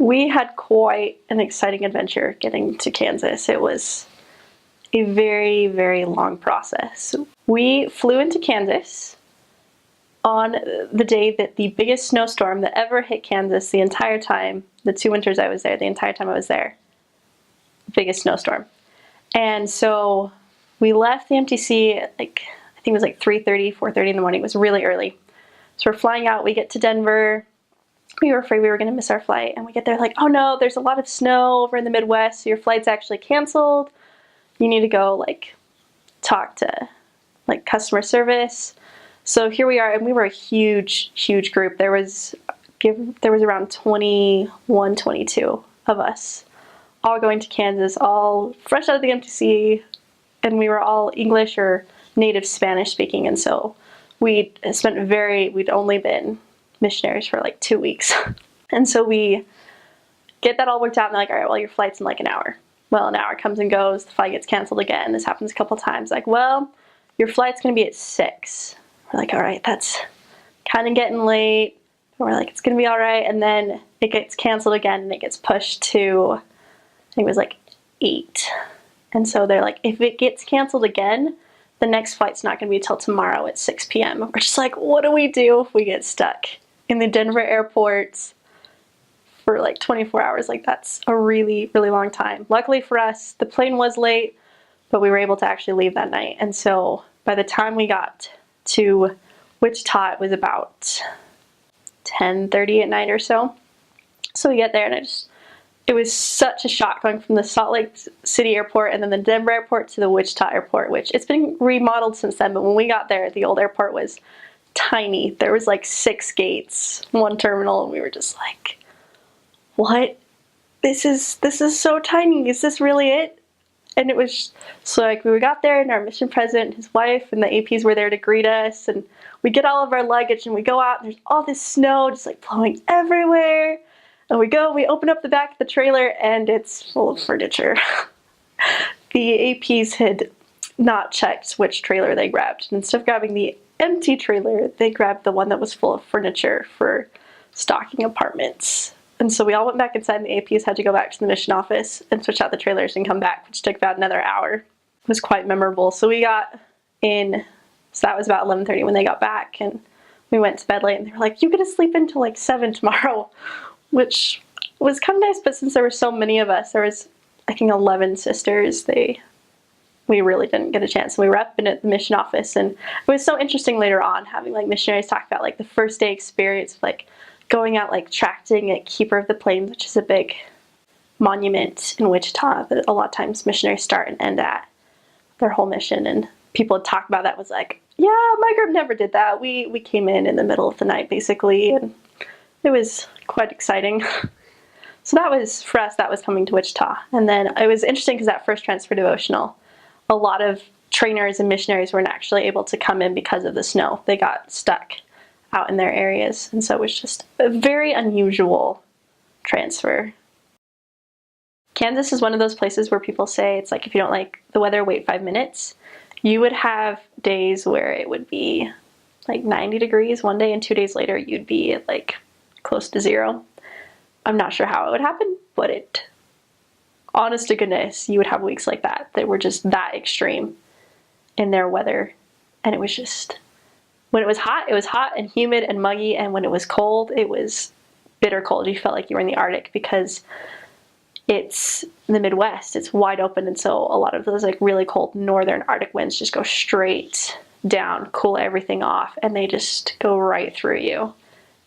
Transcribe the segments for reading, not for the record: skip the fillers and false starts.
We had quite an exciting adventure getting to Kansas. It was a very, very long process. We flew into Kansas on the day that the biggest snowstorm that ever hit Kansas the entire time, the 2 winters I was there, the entire time I was there, biggest snowstorm. And so we left the MTC at I think it was 3:30, 4:30 in the morning. It was really early. So we're flying out, we get to Denver. We were afraid we were gonna miss our flight, and we get there oh no, there's a lot of snow over in the Midwest, so your flight's actually canceled. You need to go talk to customer service. So here we are, and we were a huge, huge group. There was around 21, 22 of us, all going to Kansas, all fresh out of the MTC, and we were all English or native Spanish speaking, and so we'd only been missionaries for 2 weeks. And so we get that all worked out, and they're like, all right, well, your flight's in an hour. Well, an hour comes and goes, the flight gets canceled again. This happens a couple times. Well, your flight's gonna be at 6. We're all right, that's kind of getting late. We're it's gonna be all right. And then it gets canceled again, and it gets pushed to, I think it was 8. And so they're if it gets canceled again, the next flight's not gonna be until tomorrow at 6 p.m. We're just what do we do if we get stuck in the Denver airports for 24 hours? That's a really, really long time. Luckily for us, the plane was late, but we were able to actually leave that night. And so by the time we got to Wichita, it was about 10:30 at night or so. So we get there, and it was such a shock going from the Salt Lake City airport and then the Denver airport to the Wichita airport, which it's been remodeled since then, but when we got there, the old airport was tiny. There was 6 gates, 1 terminal, and we were just what? This is so tiny. Is this really it? And it was so we got there, and our mission president, his wife, and the APs were there to greet us, and we get all of our luggage, and we go out, and there's all this snow just blowing everywhere. And we open up the back of the trailer, and it's full of furniture. The APs had not checked which trailer they grabbed. And instead of grabbing the empty trailer, they grabbed the one that was full of furniture for stocking apartments. And so we all went back inside, and the APs had to go back to the mission office and switch out the trailers and come back, which took about another hour. It was quite memorable. So we got in, so that was about 11:30 when they got back, and we went to bed late, and they were you get to sleep until 7 tomorrow, which was kind of nice. But since there were so many of us, there was, I think, 11 sisters, we really didn't get a chance. And we were up in at the mission office, and it was so interesting later on having missionaries talk about the first day experience of going out tracting at Keeper of the Plains, which is a big monument in Wichita that a lot of times missionaries start and end at their whole mission. And people would talk about that, was yeah, my group never did that. We came in the middle of the night basically, and it was quite exciting. So that was, for us, that was coming to Wichita. And then it was interesting because that first transfer devotional, a lot of trainers and missionaries weren't actually able to come in because of the snow. They got stuck out in their areas. And so it was just a very unusual transfer. Kansas is one of those places where people say it's if you don't like the weather, wait 5 minutes. You would have days where it would be 90 degrees one day, and 2 days later you'd be at close to 0. I'm not sure how it would happen, but honest to goodness, you would have weeks like that were just that extreme in their weather. And it was just, when it was hot and humid and muggy, and when it was cold, it was bitter cold. You felt like you were in the Arctic because it's the Midwest, it's wide open, and so a lot of those really cold northern Arctic winds just go straight down, cool everything off, and they just go right through you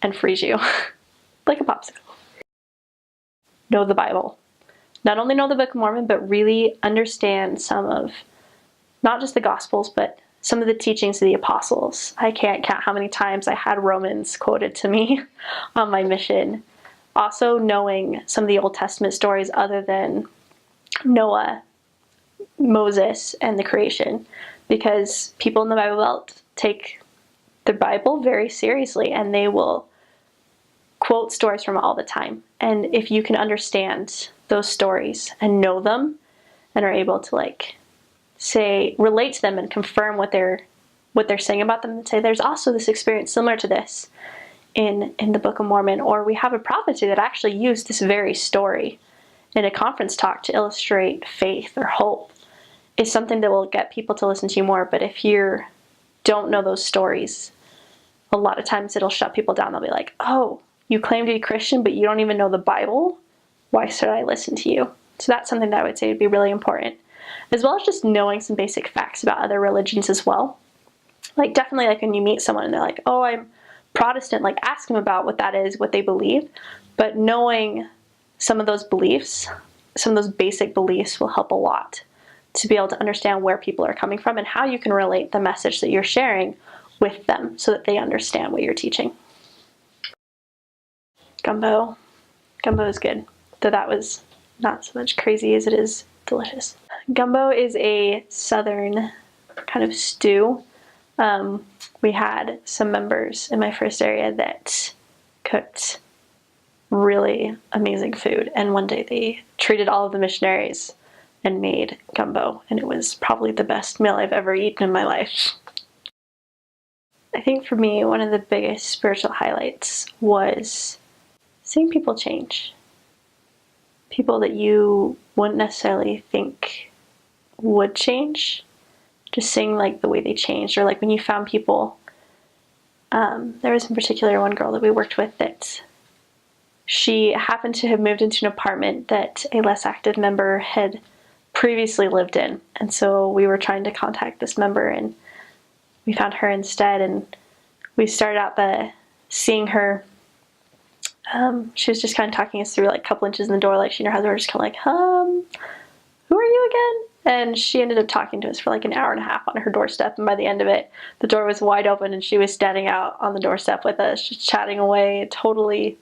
and freeze you like a popsicle. Know the Bible. Not only know the Book of Mormon, but really understand some of, not just the Gospels, but some of the teachings of the apostles. I can't count how many times I had Romans quoted to me on my mission. Also knowing some of the Old Testament stories other than Noah, Moses, and the creation, because people in the Bible Belt take the Bible very seriously, and they will quote stories from it all the time. And if you can understand those stories and know them and are able to relate to them and confirm what they're saying about them, and say there's also this experience similar to this in the Book of Mormon, or we have a prophecy that actually used this very story in a conference talk to illustrate faith or hope, is something that will get people to listen to you more. But if you don't know those stories, a lot of times it'll shut people down. They'll be like, oh, you claim to be Christian, but you don't even know the Bible? Why should I listen to you? So that's something that I would say would be really important. As well as just knowing some basic facts about other religions as well. Like definitely like when you meet someone and they're like, oh, I'm Protestant, like ask them about what that is, what they believe. But knowing some of those beliefs, some of those basic beliefs will help a lot to be able to understand where people are coming from and how you can relate the message that you're sharing with them so that they understand what you're teaching. Gumbo. Gumbo is good, though that was not so much crazy as it is delicious. Gumbo is a southern kind of stew. We had some members in my first area that cooked really amazing food, and one day they treated all of the missionaries and made gumbo, and it was probably the best meal I've ever eaten in my life. I think for me, one of the biggest spiritual highlights was seeing people change. People that you wouldn't necessarily think would change. Just seeing like the way they changed, or like when you found people. There was in particular one girl that we worked with that she happened to have moved into an apartment that a less active member had previously lived in. And so we were trying to contact this member and we found her instead, and we started out by seeing her. She was just kind of talking us through like a couple inches in the door, like she and her husband were just kind of like, who are you again? And she ended up talking to us for like an hour and a half on her doorstep, and by the end of it, the door was wide open and she was standing out on the doorstep with us, just chatting away, totally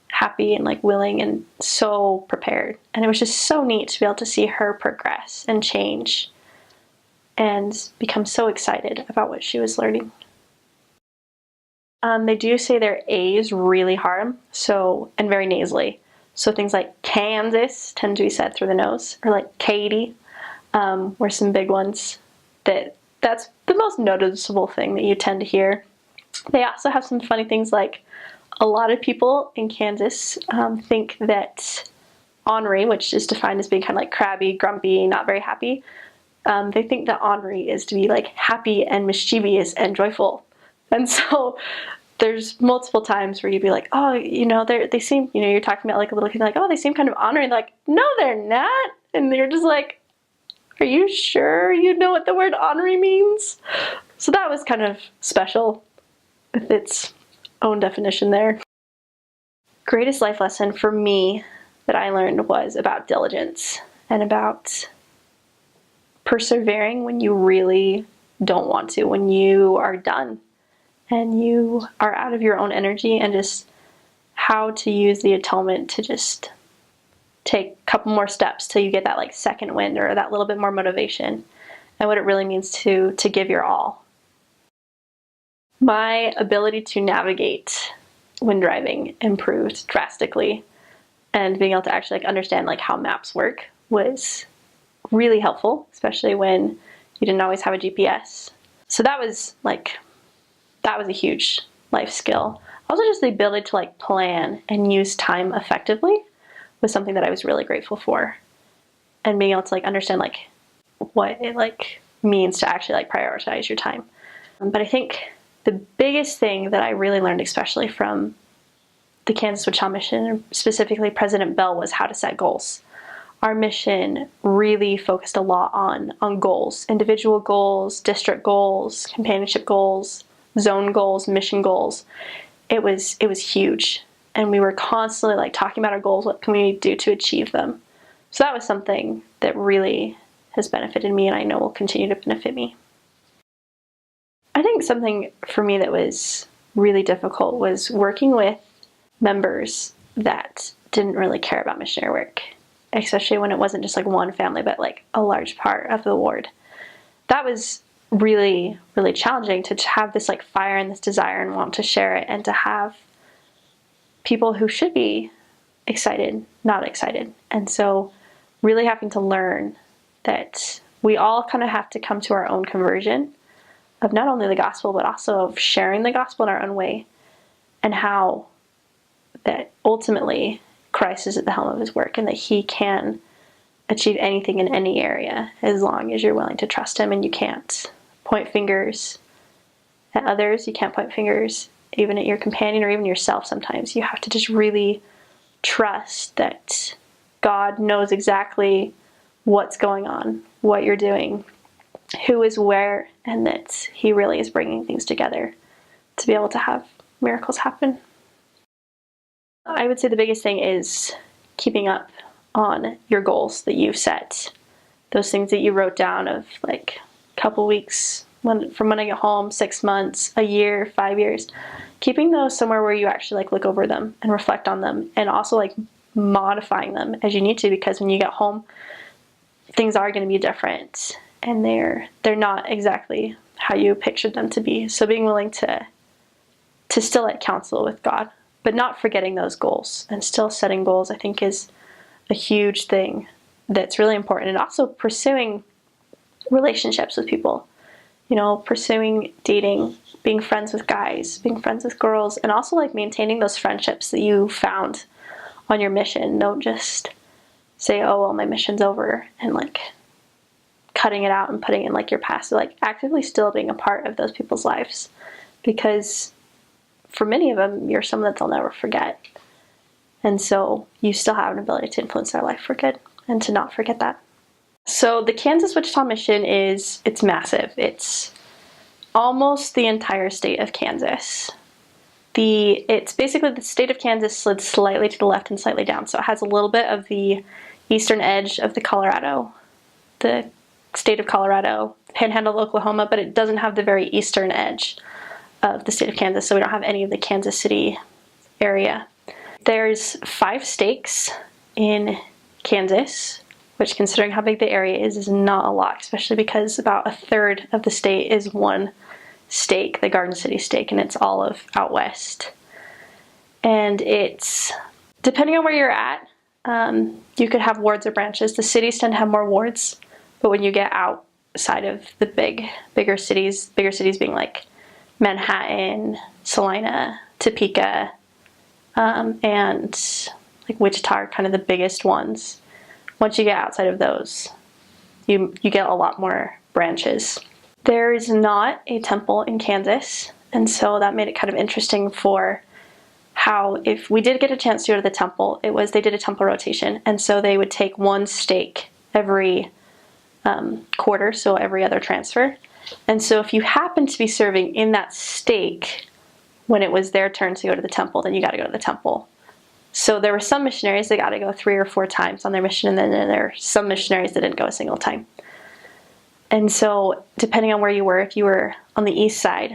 happy and like willing and so prepared. And it was just so neat to be able to see her progress and change and become so excited about what she was learning. They do say their A's really hard, and very nasally. So things like Kansas tend to be said through the nose, or like Katie were some big ones. That's the most noticeable thing that you tend to hear. They also have some funny things like a lot of people in Kansas think that ornery, which is defined as being kind of like crabby, grumpy, not very happy, they think that ornery is to be like happy and mischievous and joyful. And so there's multiple times where you'd be like, oh, they seem, you're talking about like a little kid, like, oh, they seem kind of ornery. They're like, no, they're not. And you're just like, are you sure you know what the word ornery means? So that was kind of special with its own definition there. Greatest life lesson for me that I learned was about diligence and about persevering when you really don't want to, when you are done and you are out of your own energy, and just how to use the atonement to just take a couple more steps till you get that like second wind or that little bit more motivation, and what it really means to give your all. My ability to navigate when driving improved drastically, and being able to actually like understand like how maps work was really helpful, especially when you didn't always have a GPS. So that was a huge life skill. Also just the ability to like plan and use time effectively was something that I was really grateful for. And being able to like understand like what it like means to actually like prioritize your time. But I think the biggest thing that I really learned, especially from the Kansas Wichita Mission, and specifically President Bell, was how to set goals. Our mission really focused a lot on goals, individual goals, district goals, companionship goals, zone goals, mission goals. It was huge, and we were constantly like talking about our goals. What can we do to achieve them? So that was something that really has benefited me, and I know will continue to benefit me. I think something for me that was really difficult was working with members that didn't really care about missionary work, especially when it wasn't just like one family, but like a large part of the ward. That was really, really challenging to have this like fire and this desire and want to share it, and to have people who should be excited, not excited. And so really having to learn that we all kind of have to come to our own conversion of not only the gospel, but also of sharing the gospel in our own way. and how that ultimately Christ is at the helm of his work and that he can achieve anything in any area as long as you're willing to trust him. And you can't point fingers at others. You can't point fingers even at your companion or even yourself sometimes. You have to just really trust that God knows exactly what's going on, what you're doing, who is where, and that he really is bringing things together to be able to have miracles happen. I would say the biggest thing is keeping up on your goals that you've set. Those things that you wrote down of like a couple weeks from when I get home, 6 months, a year, 5 years. Keeping those somewhere where you actually like look over them and reflect on them, and also like modifying them as you need to, because when you get home, things are going to be different and they're not exactly how you pictured them to be. So being willing to still like counsel with God, but not forgetting those goals and still setting goals, I think is a huge thing that's really important. And also pursuing relationships with people, you know, pursuing dating, being friends with guys, being friends with girls, and also like maintaining those friendships that you found on your mission. Don't just say, oh, well, my mission's over, and like cutting it out and putting in like your past. So like actively still being a part of those people's lives, because for many of them, you're someone that they'll never forget. And so you still have an ability to influence their life for good, and to not forget that. So the Kansas Wichita Mission it's massive. It's almost the entire state of Kansas. It's basically the state of Kansas slid slightly to the left and slightly down. So it has a little bit of the eastern edge of the state of Colorado, Panhandle of Oklahoma, but it doesn't have the very eastern edge of the state of Kansas. So we don't have any of the Kansas City area. There's 5 stakes in Kansas, which, considering how big the area is not a lot, especially because about a third of the state is one stake, the Garden City stake, and it's all of out west. And it's, depending on where you're at, you could have wards or branches. The cities tend to have more wards, but when you get outside of the bigger cities being like Manhattan, Salina, Topeka, and like Wichita are kind of the biggest ones. Once you get outside of those, you get a lot more branches. There is not a temple in Kansas, and so that made it kind of interesting for how, if we did get a chance to go to the temple, they did a temple rotation, and so they would take one stake every quarter, so every other transfer. And so if you happen to be serving in that stake when it was their turn to go to the temple, then you got to go to the temple. So there were some missionaries that got to go 3 or 4 times on their mission, and then there are some missionaries that didn't go a single time. And so depending on where you were, if you were on the east side,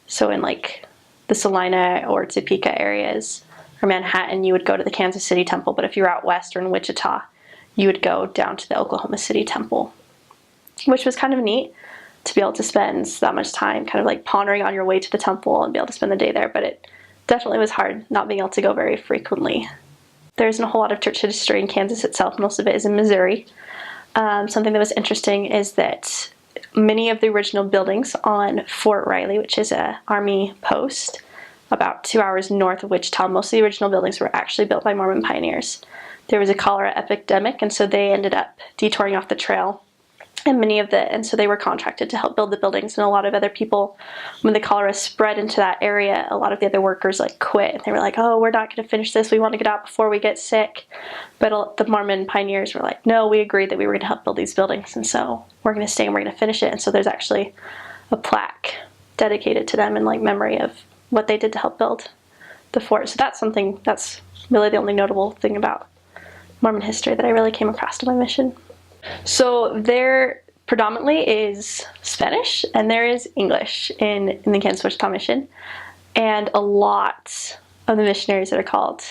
so in like the Salina or Topeka areas or Manhattan, you would go to the Kansas City temple. But if you were out west or in Wichita, you would go down to the Oklahoma City temple, which was kind of neat to be able to spend that much time kind of like pondering on your way to the temple and be able to spend the day there. But it definitely was hard not being able to go very frequently. There isn't a whole lot of church history in Kansas itself. Most of it is in Missouri. Something that was interesting is that many of the original buildings on Fort Riley, which is an army post about 2 hours north of Wichita, most of the original buildings were actually built by Mormon pioneers. There was a cholera epidemic, and so they ended up detouring off the trail. And so they were contracted to help build the buildings, and a lot of other people, when the cholera spread into that area, a lot of the other workers like quit. They were like, oh, we're not going to finish this. We want to get out before we get sick. But the Mormon pioneers were like, no, we agreed that we were going to help build these buildings, and so we're going to stay and we're going to finish it. And so there's actually a plaque dedicated to them in like memory of what they did to help build the fort. So that's really the only notable thing about Mormon history that I really came across on my mission. So there predominantly is Spanish and there is English in the Kansas Wichita Mission, and a lot of the missionaries that are called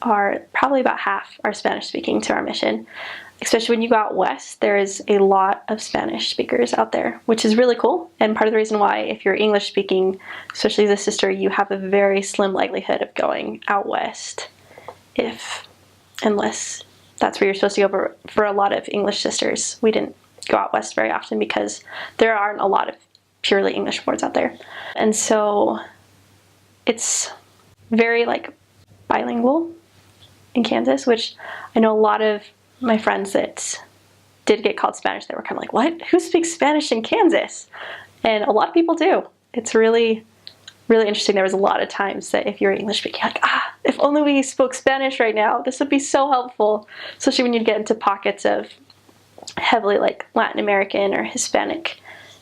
are probably about half are Spanish speaking to our mission. Especially when you go out west, there is a lot of Spanish speakers out there, which is really cool. And part of the reason why, if you're English speaking, especially as a sister, you have a very slim likelihood of going out west, unless that's where you're supposed to go. For a lot of English sisters, we didn't go out west very often because there aren't a lot of purely English boards out there. And so it's very like bilingual in Kansas, which I know a lot of my friends that did get called Spanish, they were kind of like, what? Who speaks Spanish in Kansas? And a lot of people do. It's really, really interesting. There was a lot of times that if you're English speaking, like, if only we spoke Spanish right now, this would be so helpful. Especially when you get into pockets of heavily like Latin American or Hispanic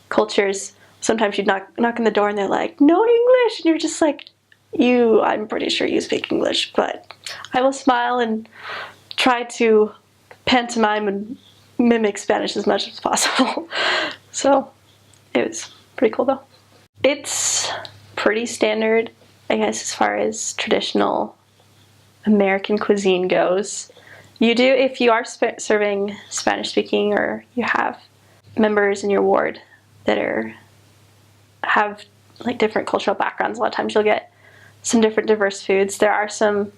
cultures. Sometimes you'd knock on the door and they're like, no English. And you're just like, I'm pretty sure you speak English, but I will smile and try to pantomime and mimic Spanish as much as possible. So it was pretty cool though. It's pretty standard, I guess, as far as traditional American cuisine goes. You do, if you are serving Spanish speaking or you have members in your ward that have like different cultural backgrounds, a lot of times you'll get some different diverse foods. There are some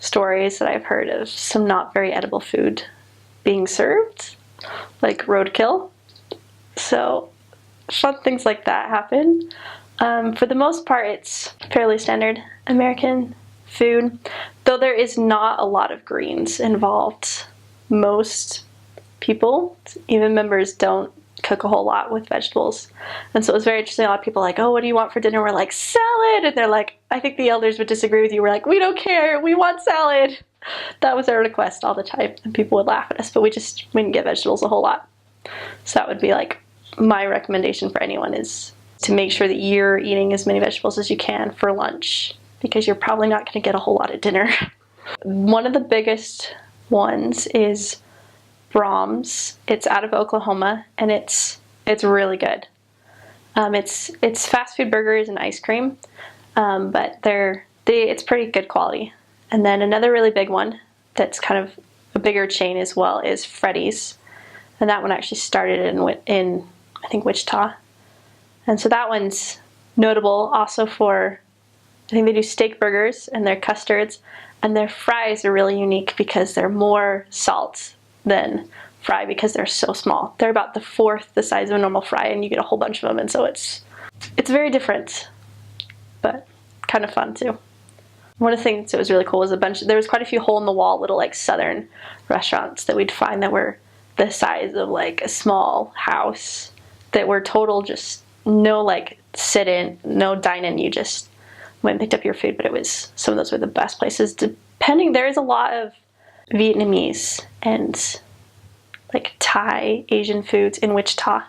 stories that I've heard of some not very edible food being served, like roadkill. So fun things like that happen. For the most part, it's fairly standard American food, though there is not a lot of greens involved. Most people, even members, don't cook a whole lot with vegetables. And so it was very interesting. A lot of people were like, oh, what do you want for dinner? We're like, salad. And they're like, I think the elders would disagree with you. We're like, we don't care. We want salad. That was our request all the time. And people would laugh at us, but we didn't get vegetables a whole lot. So that would be like my recommendation for anyone, is to make sure that you're eating as many vegetables as you can for lunch, because you're probably not going to get a whole lot at dinner. One of the biggest ones is Brahms. It's out of Oklahoma, and it's really good. It's fast food burgers and ice cream, but it's pretty good quality. And then another really big one that's kind of a bigger chain as well is Freddy's, and that one actually started in I think Wichita. And so that one's notable also for, I think they do steak burgers and their custards, and their fries are really unique because they're more salt than fry because they're so small. They're about the fourth the size of a normal fry, and you get a whole bunch of them, and so it's very different, but kind of fun too. One of the things that was really cool was there was quite a few hole-in-the-wall little like southern restaurants that we'd find that were the size of like a small house, that were total just no like sit-in, no dine-in, you just went and picked up your food. But some of those were the best places. There is a lot of Vietnamese and like Thai, Asian foods in Wichita,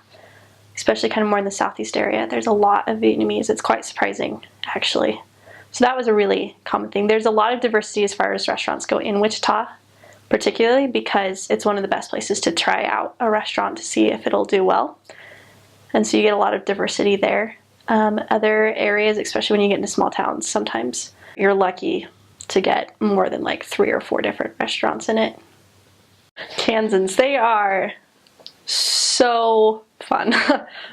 especially kind of more in the southeast area. There's a lot of Vietnamese. It's quite surprising, actually. So that was a really common thing. There's a lot of diversity as far as restaurants go in Wichita, particularly because it's one of the best places to try out a restaurant to see if it'll do well. And so you get a lot of diversity there. Other areas, especially when you get into small towns, sometimes you're lucky to get more than like 3 or 4 different restaurants in it. Kansans, they are so fun.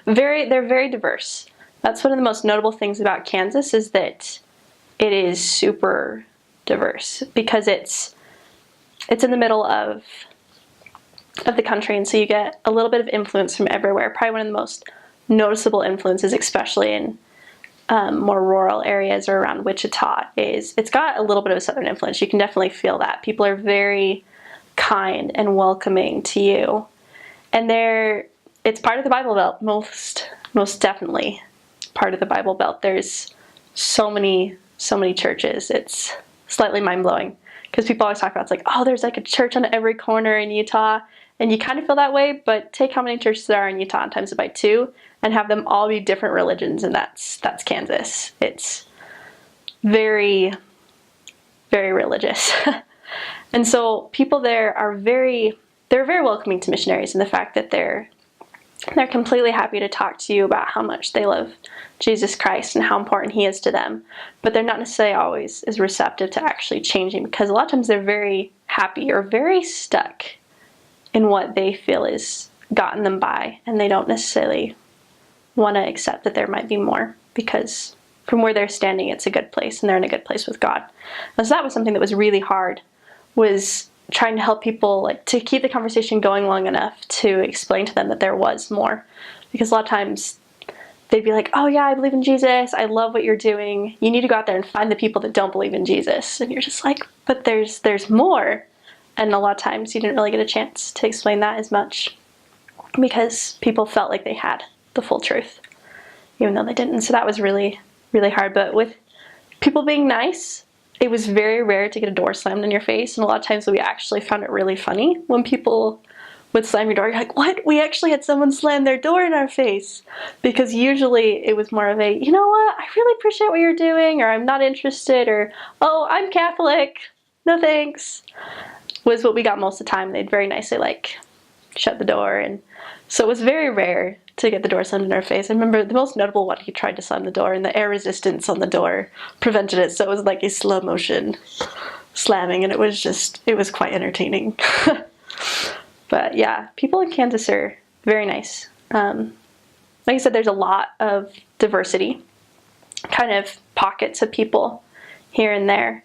They're very diverse. That's one of the most notable things about Kansas, is that it is super diverse because it's in the middle of the country, and so you get a little bit of influence from everywhere. Probably one of the most noticeable influences, especially in more rural areas or around Wichita, is it's got a little bit of a southern influence. You can definitely feel that. People are very kind and welcoming to you, and it's part of the Bible Belt, most definitely part of the Bible Belt. There's so many churches. It's slightly mind-blowing because people always talk about, it's like, oh, there's like a church on every corner in Utah, and you kind of feel that way, but take how many churches there are in Utah and times it by 2 and have them all be different religions, and that's Kansas. It's very, very religious. And so people there they're very welcoming to missionaries, in the fact that they're completely happy to talk to you about how much they love Jesus Christ and how important he is to them, but they're not necessarily always as receptive to actually changing, because a lot of times they're very happy or very stuck in what they feel has gotten them by, and they don't necessarily want to accept that there might be more, because from where they're standing, it's a good place and they're in a good place with God. And so that was something that was really hard, was trying to help people, like, to keep the conversation going long enough to explain to them that there was more, because a lot of times they'd be like, oh yeah, I believe in Jesus. I love what you're doing. You need to go out there and find the people that don't believe in Jesus. And you're just like, but there's more. And a lot of times you didn't really get a chance to explain that as much because people felt like they had the full truth, even though they didn't. So that was really, really hard. But with people being nice, it was very rare to get a door slammed in your face. And a lot of times we actually found it really funny when people would slam your door. You're like, what? We actually had someone slam their door in our face. Because usually it was more of a, you know what, I really appreciate what you're doing, or I'm not interested, or, oh, I'm Catholic, no thanks, was what we got most of the time. They'd very nicely like shut the door. And so it was very rare to get the door slammed in our face. I remember the most notable one, he tried to slam the door and the air resistance on the door prevented it. So it was like a slow motion slamming, and it was quite entertaining. But yeah, people in Kansas are very nice. Like I said, there's a lot of diversity, kind of pockets of people here and there.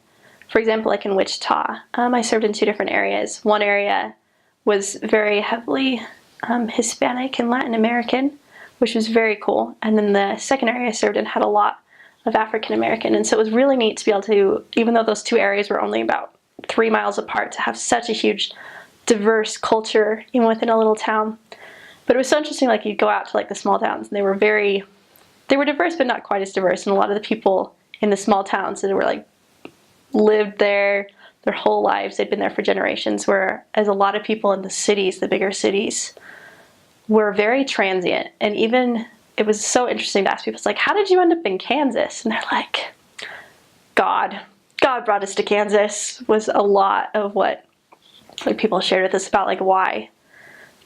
For example, like in Wichita, I served in 2 different areas. One area was very heavily Hispanic and Latin American, which was very cool. And then the second area I served in had a lot of African American. And so it was really neat to be able to, even though those 2 areas were only about 3 miles apart, to have such a huge diverse culture even within a little town. But it was so interesting, like you'd go out to like the small towns and they were diverse but not quite as diverse. And a lot of the people in the small towns that were like lived there their whole lives, they'd been there for generations, whereas a lot of people in the cities, the bigger cities, were very transient. And even it was so interesting to ask people, it's like, how did you end up in Kansas? And they're like, God brought us to Kansas, was a lot of what like people shared with us about like why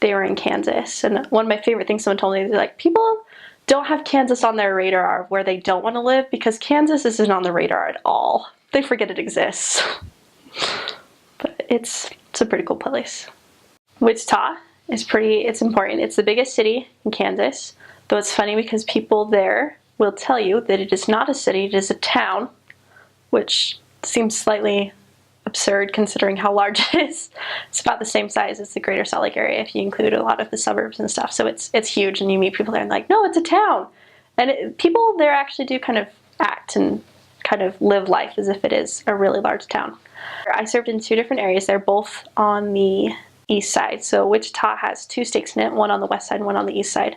they were in Kansas. And one of my favorite things someone told me, they're like, people don't have Kansas on their radar of where they don't want to live because Kansas isn't on the radar at all. They forget it exists. But it's a pretty cool place. Wichita is it's important. It's the biggest city in Kansas, though it's funny because people there will tell you that it is not a city, it is a town, which seems slightly absurd considering how large it is. It's about the same size as the greater Salt Lake area if you include a lot of the suburbs and stuff. So it's huge, and you meet people there and like, no, it's a town. And people there actually do kind of act and kind of live life as if it is a really large town. I served in 2 different areas. They're both on the east side. So Wichita has 2 stakes in it, one on the west side and one on the east side.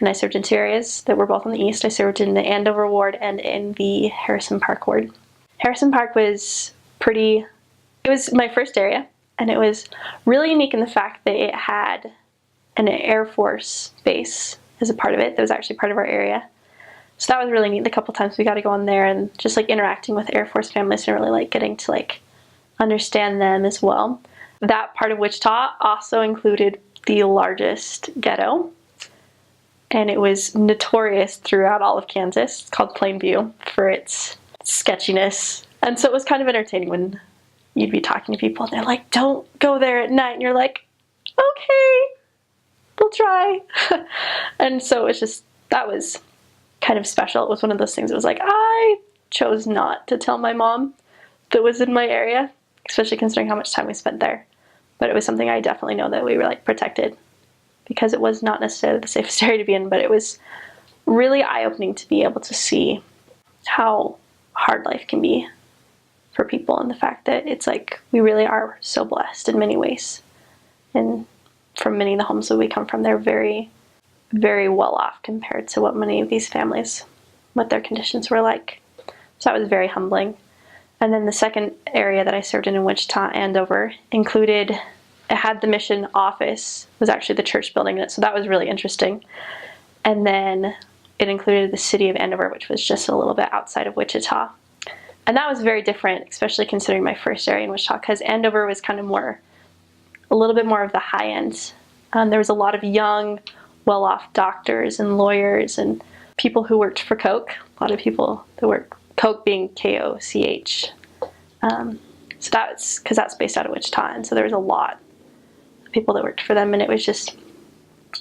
And I served in 2 areas that were both on the east. I served in the Andover ward and in the Harrison Park ward. Harrison Park was it was my first area, and it was really unique in the fact that it had an Air Force base as a part of it. That was actually part of our area. So that was really neat. The couple times we got to go on there and just like interacting with Air Force families and really like getting to like understand them as well. That part of Wichita also included the largest ghetto, and it was notorious throughout all of Kansas. It's called Plainview for its sketchiness. And so it was kind of entertaining when you'd be talking to people and they're like, don't go there at night. And you're like, okay, we'll try. And so it's just, that was kind of special. It was one of those things that was like, I chose not to tell my mom that was in my area, especially considering how much time we spent there. But it was something I definitely know that we were like protected because it was not necessarily the safest area to be in, but it was really eye-opening to be able to see how hard life can be for people, and the fact that it's like we really are so blessed in many ways. And from many of the homes that we come from, they're very, very well off compared to what many of these families, what their conditions were like. So that was very humbling. And then the second area that I served in Wichita, Andover, it had the mission office, was actually the church building in it, so that was really interesting. And then it included the city of Andover, which was just a little bit outside of Wichita. And that was very different, especially considering my first area in Wichita, because Andover was kind of a little bit more of the high end. There was a lot of young, well-off doctors and lawyers and people who worked for Koch. A lot of people that work, Koch being K-O-C-H. So that's because that's based out of Wichita, and so there was a lot of people that worked for them, and it was just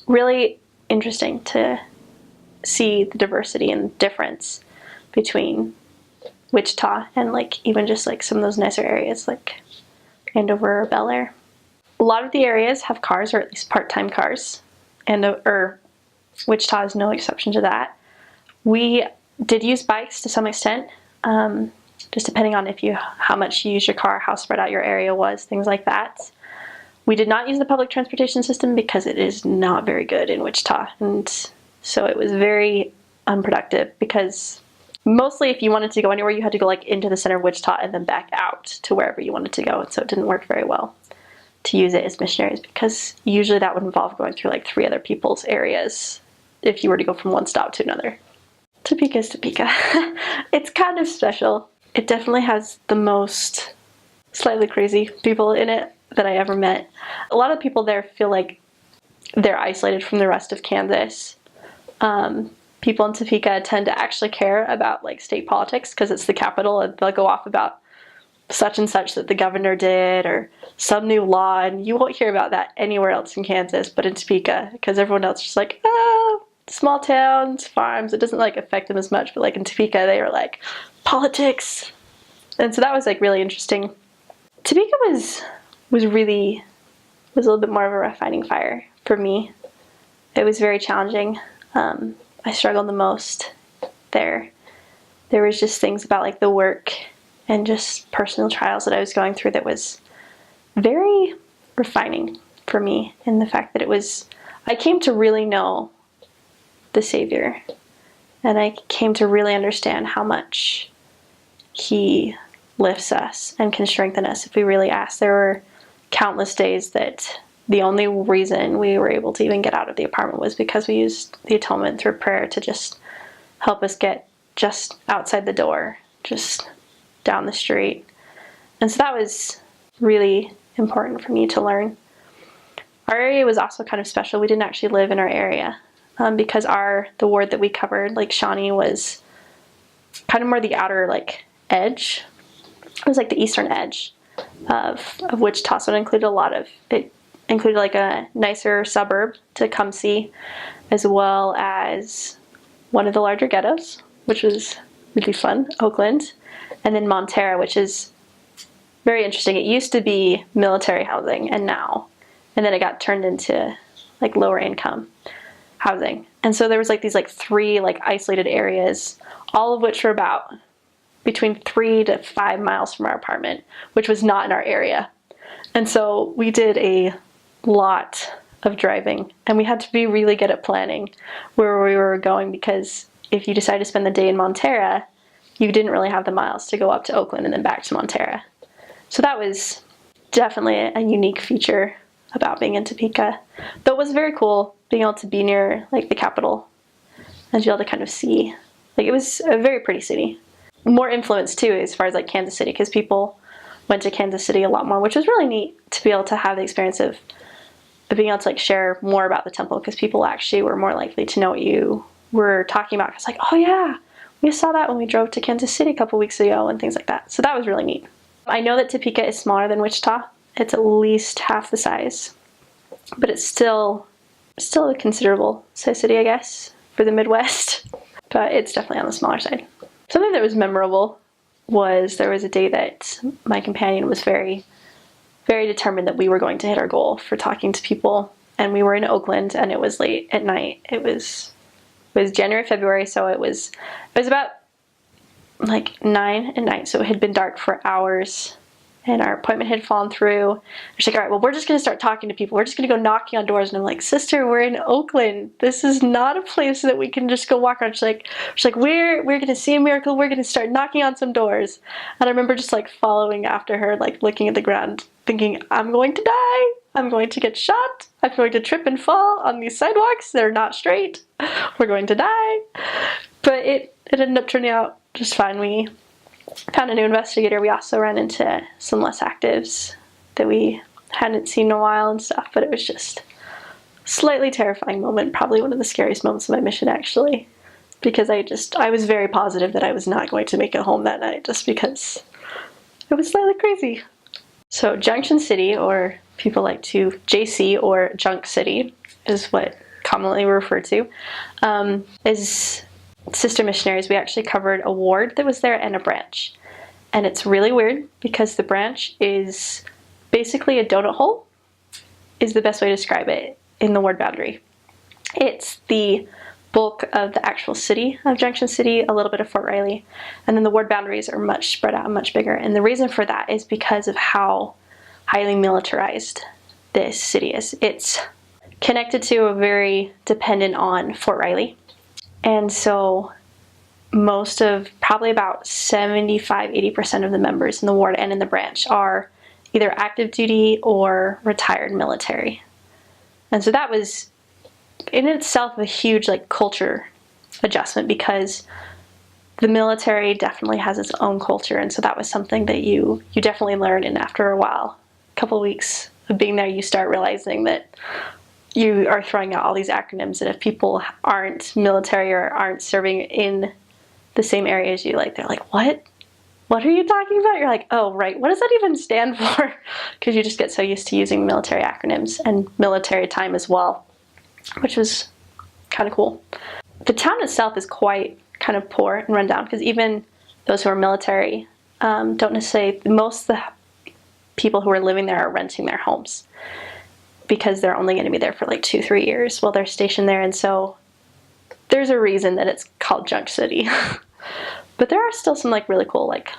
really interesting to see the diversity and difference between Wichita and like even just like some of those nicer areas like Andover or Bel Air. A lot of the areas have cars, or at least part-time cars, and Wichita is no exception to that. We did use bikes to some extent, just depending on how much you use your car, how spread out your area was, things like that. We did not use the public transportation system because it is not very good in Wichita, and so it was very unproductive because mostly if you wanted to go anywhere, you had to go like into the center of Wichita and then back out to wherever you wanted to go, and so it didn't work very well to use it as missionaries because usually that would involve going through like 3 other people's areas if you were to go from one stop to another. Topeka is Topeka. It's kind of special. It definitely has the most slightly crazy people in it that I ever met. A lot of people there feel like they're isolated from the rest of Kansas. People in Topeka tend to actually care about like state politics because it's the capital, and they'll go off about such and such that the governor did or some new law, and you won't hear about that anywhere else in Kansas but in Topeka because everyone else is just like, small towns, farms, it doesn't like affect them as much, but like in Topeka they were like politics, and so that was like really interesting. Topeka was a little bit more of a refining fire for me. It was very challenging. I struggled the most there. There was just things about like the work and just personal trials that I was going through that was very refining for me, in the fact that I came to really know the Savior, and I came to really understand how much He lifts us and can strengthen us if we really ask. There were countless days that the only reason we were able to even get out of the apartment was because we used the atonement through prayer to just help us get just outside the door, just down the street. And so that was really important for me to learn. Our area was also kind of special. We didn't actually live in our area because the ward that we covered, Lake Shawnee, was kind of more the outer like edge. It was like the eastern edge of Wichita, so it included like a nicer suburb to come see, as well as one of the larger ghettos, which was really fun, Oakland, and then Montera, which is very interesting. It used to be military housing, and then it got turned into like lower income housing. And so there was like these like 3 like isolated areas, all of which were about between 3 to 5 miles from our apartment, which was not in our area. And so we did a lot of driving, and we had to be really good at planning where we were going, because if you decided to spend the day in Montera, you didn't really have the miles to go up to Oakland and then back to Montera. So that was definitely a unique feature about being in Topeka. Though it was very cool being able to be near like the capital and be able to kind of see, like, it was a very pretty city. More influence too as far as like Kansas City, because people went to Kansas City a lot more, which was really neat to be able to have the experience of being able to like share more about the temple, because people actually were more likely to know what you were talking about. It's like, oh yeah, we saw that when we drove to Kansas City a couple weeks ago and things like that. So that was really neat. I know that Topeka is smaller than Wichita. It's at least half the size, but it's still a considerable size city, I guess, for the Midwest, but it's definitely on the smaller side. Something that was memorable was there was a day that my companion was very, very determined that we were going to hit our goal for talking to people, and we were in Oakland, and it was late at night. It was January, February, so it was about like 9 at night, so it had been dark for hours, and our appointment had fallen through. She's like, all right, well, we're just going to start talking to people. We're just going to go knocking on doors. And I'm like, sister, we're in Oakland. This is not a place that we can just go walk around. She's like, we're going to see a miracle. We're going to start knocking on some doors. And I remember just like following after her, like looking at the ground, thinking, I'm going to die. I'm going to get shot. I'm going to trip and fall on these sidewalks. They're not straight. We're going to die. But it ended up turning out just fine. We found a new investigator. We also ran into some less actives that we hadn't seen in a while and stuff, but it was just a slightly terrifying moment, probably one of the scariest moments of my mission, actually, because I was very positive that I was not going to make it home that night, just because it was slightly crazy. So Junction City, or people like to JC, or Junk City is what commonly we refer to, is sister missionaries. We actually covered a ward that was there and a branch. And it's really weird because the branch is basically a donut hole, is the best way to describe it, in the ward boundary. It's the bulk of the actual city of Junction City, a little bit of Fort Riley, and then the ward boundaries are much spread out and much bigger. And the reason for that is because of how highly militarized this city is. It's connected to a very dependent on Fort Riley. And so most of, probably about 75-80% of the members in the ward and in the branch are either active duty or retired military. And so that was in itself a huge like culture adjustment, because the military definitely has its own culture, and so that was something that you definitely learn. And after a while, a couple of weeks of being there, you start realizing that you are throwing out all these acronyms, and if people aren't military or aren't serving in the same area as you, like they're like, what are you talking about? You're like, oh right, what does that even stand for? Because you just get so used to using military acronyms and military time as well, which was kind of cool. The town itself is quite kind of poor and run down, because even those who are military don't necessarily, most of the people who are living there are renting their homes because they're only going to be there for like 2-3 years while they're stationed there. And so there's a reason that it's called Junk City. But there are still some like really cool like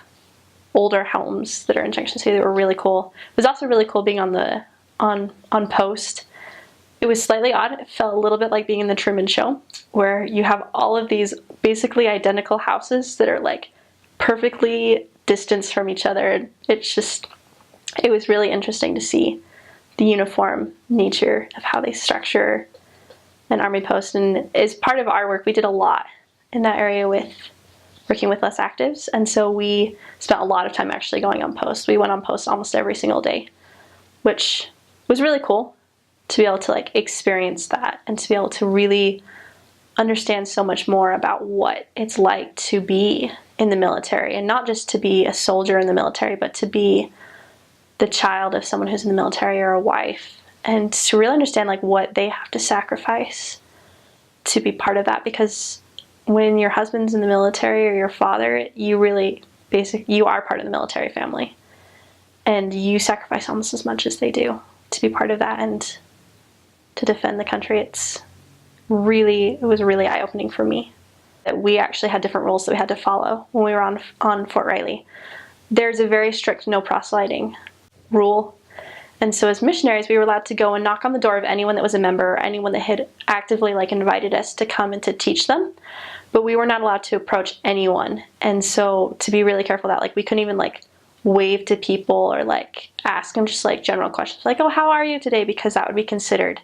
older homes that are in Junction City that were really cool. It was also really cool being on post. It was slightly odd. It felt a little bit like being in the Truman Show, where you have all of these basically identical houses that are like perfectly distanced from each other. It was really interesting to see the uniform nature of how they structure an army post. And as part of our work, we did a lot in that area with working with less actives, and so we spent a lot of time actually going on post. We went on post almost every single day, which was really cool to be able to like experience that and to be able to really understand so much more about what it's like to be in the military, and not just to be a soldier in the military, but to be the child of someone who's in the military or a wife, and to really understand like what they have to sacrifice to be part of that. Because when your husband's in the military or your father, you are part of the military family, and you sacrifice almost as much as they do to be part of that and to defend the country. It was really eye-opening for me that we actually had different rules that we had to follow when we were on Fort Riley. There's a very strict no proselyting rule. And so as missionaries, we were allowed to go and knock on the door of anyone that was a member or anyone that had actively like invited us to come and to teach them. But we were not allowed to approach anyone. And so to be really careful that like we couldn't even like wave to people or like ask them just like general questions like, oh, how are you today? Because that would be considered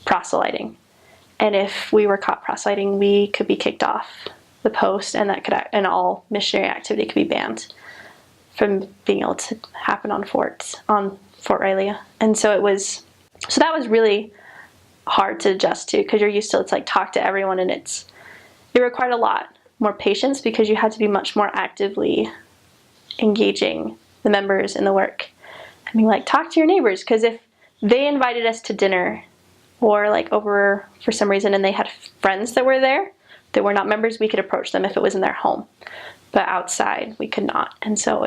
proselyting. And if we were caught proselyting, we could be kicked off the post, and and all missionary activity could be banned from being able to happen on Fort Riley. And so that was really hard to adjust to, because you're used to, it's like talk to everyone, and it required a lot more patience because you had to be much more actively engaging the members in the work. I mean, like, talk to your neighbors, because if they invited us to dinner or like over for some reason and they had friends that were there that were not members, we could approach them if it was in their home. But outside, we could not. And so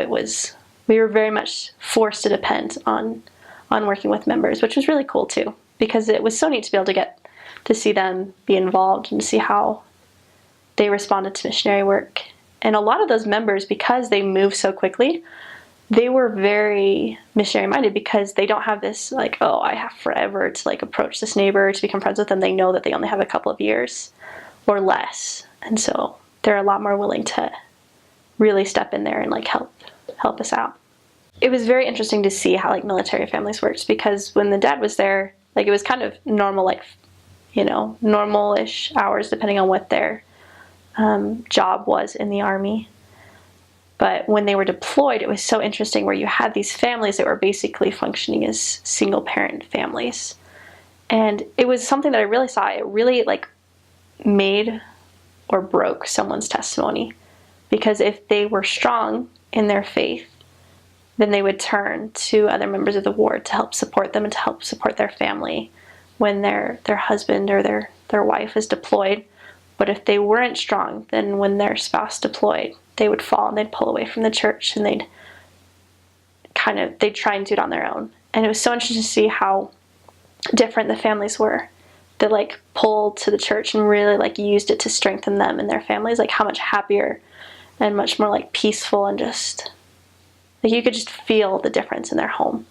we were very much forced to depend on working with members, which was really cool too, because it was so neat to be able to get to see them be involved and see how they responded to missionary work. And a lot of those members, because they move so quickly, they were very missionary minded, because they don't have this like, oh, I have forever to like approach this neighbor to become friends with them. They know that they only have a couple of years or less. And so they're a lot more willing to really step in there and like help us out. It was very interesting to see how like military families worked, because when the dad was there, like it was kind of normal, like, you know, normal-ish hours depending on what their job was in the army. But when they were deployed, it was so interesting, where you had these families that were basically functioning as single parent families. And it was something that I really saw. It really like made or broke someone's testimony, because if they were strong in their faith, then they would turn to other members of the ward to help support them and to help support their family when their husband or their wife is deployed. But if they weren't strong, then when their spouse deployed, they would fall and they'd pull away from the church, and they'd try and do it on their own. And it was so interesting to see how different the families were that like pulled to the church and really like used it to strengthen them and their families, like how much happier and much more like peaceful, and just like you could just feel the difference in their home,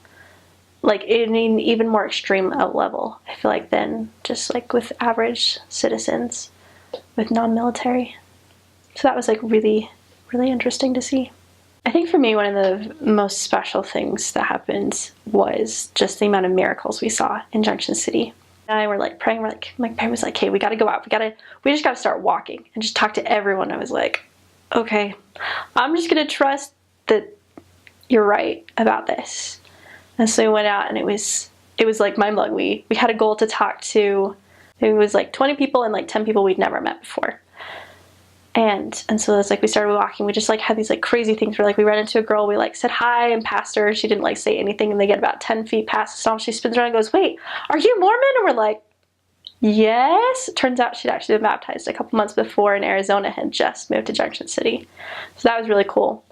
like in an even more extreme level, I feel like, than just like with average citizens with non-military. So that was like really, really interesting to see. I think for me, one of the most special things that happened was just the amount of miracles we saw in Junction City. And I were like praying, my parents was like, hey, we gotta go out, we just gotta start walking and just talk to everyone. I was like, okay, I'm just gonna trust that you're right about this. And so we went out, and it was like mind-blowing. We had a goal to talk to, it was like 20 people and like 10 people we'd never met before. And so it's like we started walking. We just like had these like crazy things where like we ran into a girl, we like said hi and passed her. She didn't like say anything, and they get about 10 feet past us, and she spins around and goes, wait, are you Mormon? And we're like, yes. It turns out she'd actually been baptized a couple months before in Arizona, had just moved to Junction City. So that was really cool.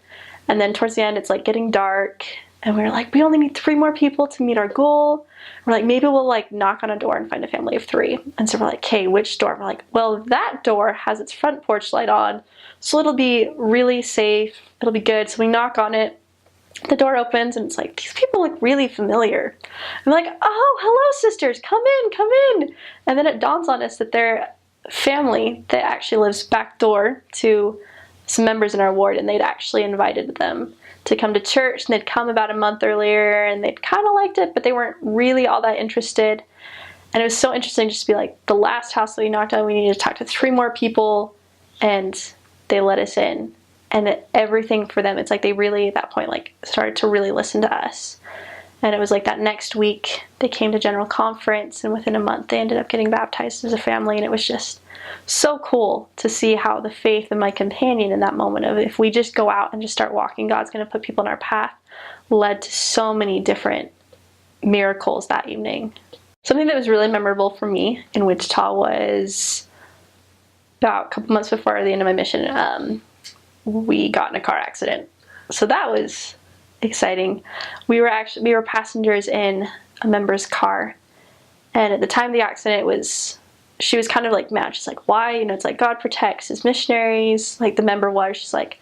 And then towards the end, it's like getting dark, and we were like, we only need 3 more people to meet our goal. We're like, maybe we'll like knock on a door and find a family of 3. And so we're like, okay, which door? We're like, well, that door has its front porch light on, so it'll be really safe, it'll be good. So we knock on it, the door opens, and it's like, these people look really familiar. I'm like, oh, hello sisters, come in. And then it dawns on us that they're family that actually lives back door to some members in our ward, and they'd actually invited them to come to church, and they'd come about a month earlier, and they'd kind of liked it, but they weren't really all that interested. And it was so interesting just to be like, the last house that we knocked on, we needed to talk to 3 more people, and they let us in. And everything for them, it's like they really at that point like started to really listen to us. And it was like that next week they came to general conference, and within a month they ended up getting baptized as a family. And it was just so cool to see how the faith of my companion in that moment of, if we just go out and just start walking, God's going to put people in our path, led to so many different miracles that evening. Something that was really memorable for me in Wichita was about a couple months before the end of my mission, we got in a car accident. So that was exciting. We were passengers in a member's car, and at the time of the accident, she was kind of like mad. She's like, why? It's like God protects his missionaries. Like the member was, she's like,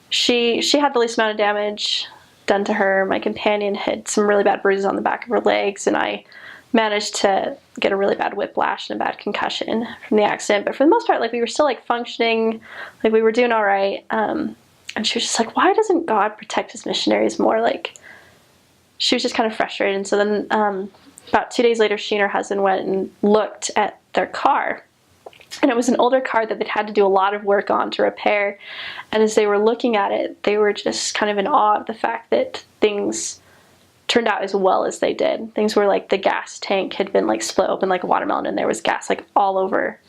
she had the least amount of damage done to her. My companion had some really bad bruises on the back of her legs, and I managed to get a really bad whiplash and a bad concussion from the accident. But for the most part, like we were still like functioning, like we were doing all right. And she was just like, why doesn't God protect his missionaries more? Like she was just kind of frustrated. And so then about 2 days later, she and her husband went and looked at their car. And it was an older car that they'd had to do a lot of work on to repair. And as they were looking at it, they were just kind of in awe of the fact that things turned out as well as they did. Things were like the gas tank had been like split open like a watermelon, and there was gas like all over,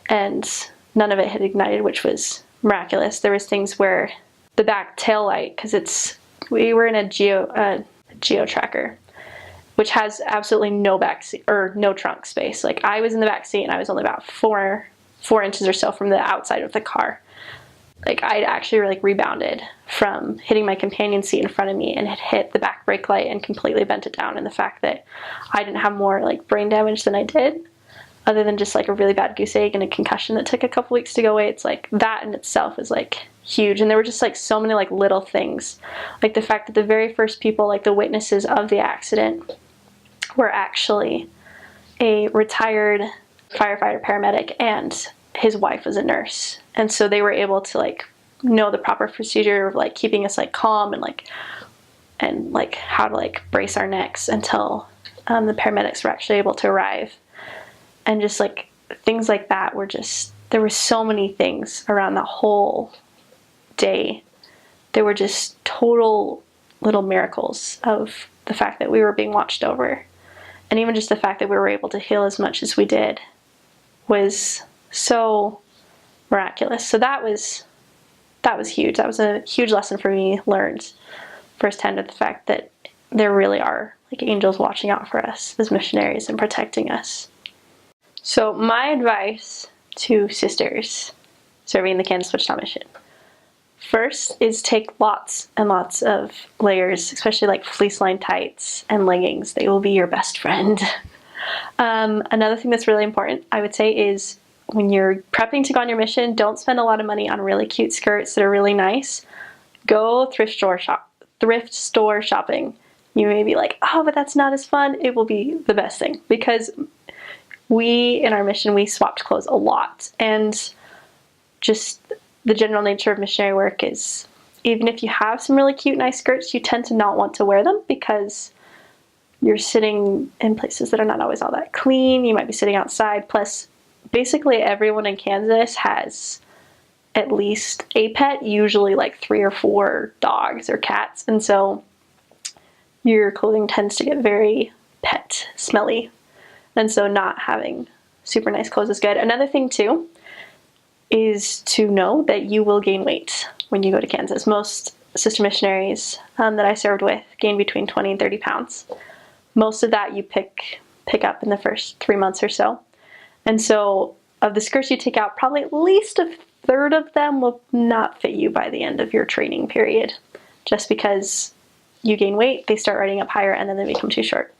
and none of it had ignited, which was miraculous. There was things where the back tail light, because we were in a geo tracker, which has absolutely no back seat or no trunk space. Like I was in the back seat, and I was only about 4 inches or so from the outside of the car. Like I'd actually like rebounded from hitting my companion seat in front of me, and had hit the back brake light and completely bent it down. And the fact that I didn't have more like brain damage than I did, other than just like a really bad goose egg and a concussion that took a couple weeks to go away, it's like that in itself is like huge. And there were just like so many like little things, like the fact that the very first people, like the witnesses of the accident, were actually a retired firefighter paramedic, and his wife was a nurse. And so they were able to like know the proper procedure of like keeping us like calm and like how to like brace our necks until the paramedics were actually able to arrive. And just like things like that were just, there were so many things around the whole day. They were just total little miracles of the fact that we were being watched over. And even just the fact that we were able to heal as much as we did was so miraculous. So that was huge. That was a huge lesson for me, learned firsthand, of the fact that there really are like angels watching out for us as missionaries and protecting us. So my advice to sisters serving the Kansas Wichita Mission, first is take lots and lots of layers, especially like fleece lined tights and leggings. They will be your best friend. Another thing that's really important, I would say, is when you're prepping to go on your mission, don't spend a lot of money on really cute skirts that are really nice. Go thrift store shopping. You may be like, oh, but that's not as fun. It will be the best thing, because in our mission, we swapped clothes a lot. And just the general nature of missionary work is, even if you have some really cute, nice skirts, you tend to not want to wear them because you're sitting in places that are not always all that clean. You might be sitting outside. Plus, basically everyone in Kansas has at least a pet, usually like 3 or 4 dogs or cats. And so your clothing tends to get very pet smelly. And so not having super nice clothes is good. Another thing too is to know that you will gain weight when you go to Kansas. Most sister missionaries that I served with gain between 20 and 30 pounds. Most of that you pick up in the first 3 months or so. And so of the skirts you take out, probably at least a third of them will not fit you by the end of your training period, just because you gain weight, they start riding up higher, and then they become too short.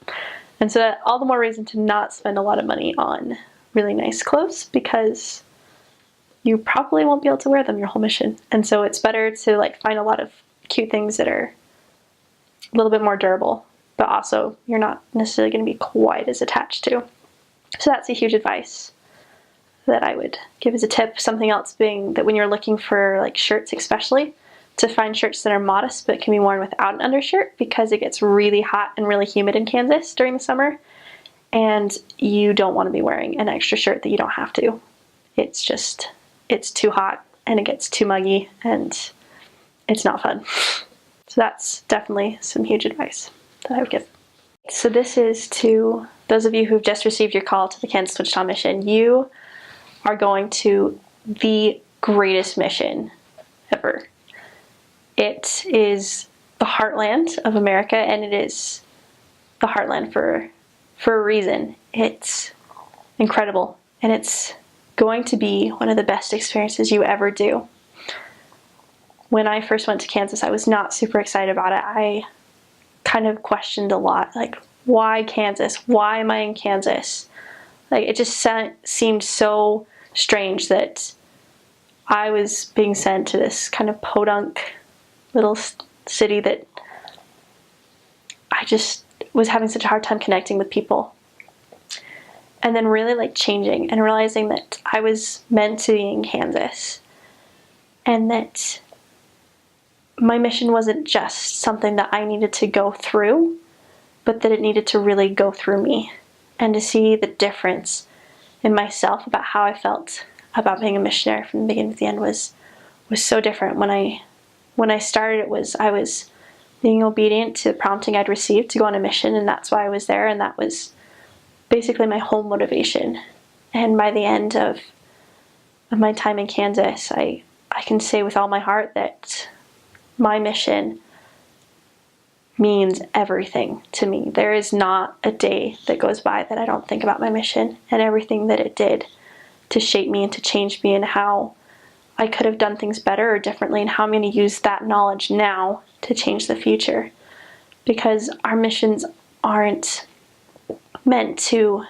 And so that, all the more reason to not spend a lot of money on really nice clothes, because you probably won't be able to wear them your whole mission. And so it's better to like find a lot of cute things that are a little bit more durable, but also you're not necessarily going to be quite as attached to. So that's a huge advice that I would give as a tip. Something else being that when you're looking for like shirts, especially, to find shirts that are modest but can be worn without an undershirt, because it gets really hot and really humid in Kansas during the summer, and you don't want to be wearing an extra shirt that you don't have to. It's too hot and it gets too muggy and it's not fun. So that's definitely some huge advice that I would give. So this is to those of you who've just received your call to the Kansas Wichita Mission. You are going to the greatest mission ever. It is the heartland of America, and it is the heartland for a reason. It's incredible, and it's going to be one of the best experiences you ever do. When I first went to Kansas, I was not super excited about it. I kind of questioned a lot, like, why Kansas? Why am I in Kansas? Like, it just seemed so strange that I was being sent to this kind of podunk little city that I just was having such a hard time connecting with people. And then really like changing and realizing that I was meant to be in Kansas, and that my mission wasn't just something that I needed to go through, but that it needed to really go through me, and to see the difference in myself about how I felt about being a missionary from the beginning to the end was so different. When I started, I was being obedient to the prompting I'd received to go on a mission, and that's why I was there, and that was basically my whole motivation. And by the end of my time in Kansas, I can say with all my heart that my mission means everything to me. There is not a day that goes by that I don't think about my mission and everything that it did to shape me and to change me, and how I could have done things better or differently, and how I'm going to use that knowledge now to change the future. Because our missions aren't meant to